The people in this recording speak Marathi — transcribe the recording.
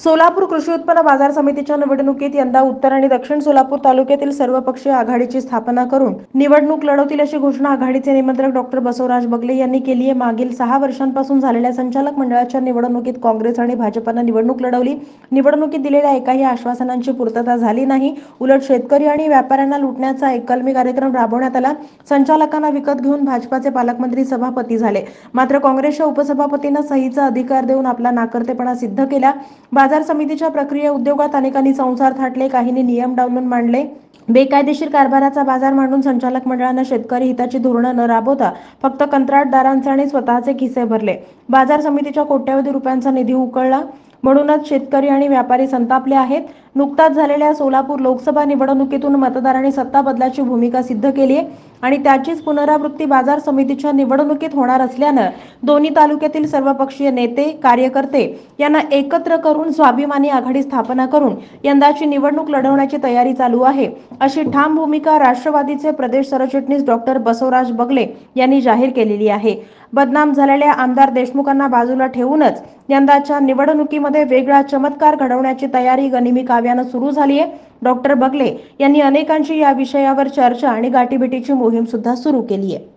सोलापूर कृषी उत्पन्न बाजार समितीच्या निवडणुकीत यंदा उत्तर आणि दक्षिण सोलापूर तालुक्यातील सर्वपक्षीय आघाडीची स्थापना करून निवडणूक लढवतील अशी घोषणा आघाडीचे निमंत्रक डॉक्टर बसवराज बगले यांनी केली आहे। मागील 6 वर्षांपासून झालेल्या संचालक मंडळाच्या निवडणुकीत काँग्रेस आणि भाजपने निवडणूक लढवली। निवडणुकीत दिलेल्या एकाही आश्वासनांची पूर्तता झाली नाही। उलट शेतकरी आणि व्यापाऱ्यांना लुटण्याचा एक कलमी कार्यक्रम राबवण्यात आला। संचालकांना विकत घेऊन भाजपाचे पालकमंत्री सभापती झाले, मात्र काँग्रेसच्या उपसभापतींना सहीचा अधिकार देऊन आपला नाकर्तेपणा सिद्ध केला। बाजार समितीच्या प्रक्रिया उद्योगात अनेकांनी संसार थाटले, काहींनी नियम डावलून मांडले। बेकायदेशीर कारभाराचा बाजार मांडून संचालक मंडळाने शेतकरी हिताची धोरणं न राबवता फक्त कंत्राटदारांचे आणि स्वतःचे खिसे भरले। बाजार समितीच्या कोट्यवधी रुपयांचा निधी उकळला, म्हणूनच शेतकरी आणि व्यापारी संतापले आहेत। नुकताच झालेल्या सोलापूर लोकसभा निवडणुकीतून मतदारांनी सत्ता बदलाची भूमिका सिद्ध केली आहे आणि त्याचीच पुनरावृत्ती बाजार समितीच्या निवडणुकीत होणार असल्यानं दोन्ही तालुक्यातील सर्वपक्षीय नेते, कार्यकर्ते यांना एकत्र करून स्वाभिमानी आघाडी स्थापना करून यंदाची निवडणूक लढवण्याची तयारी चालू आहे, अशी ठाम भूमिका राष्ट्रवादीचे प्रदेश सरचिटणीस डॉक्टर बसवराज बगले यांनी जाहीर केलेली आहे। बदनाम झालेल्या आमदार देशमुखांना बाजूला ठेवूनच यंदाच्या निवडणुकीमध्ये वेगळा चमत्कार घडवण्याची तयारी गनिमी काव्यानं सुरू झाली आहे। डॉक्टर बगले यांनी अनेकांची या विषयावर चर्चा आणि गाठीभेटीची मोहीम सुद्धा सुरू केली आहे।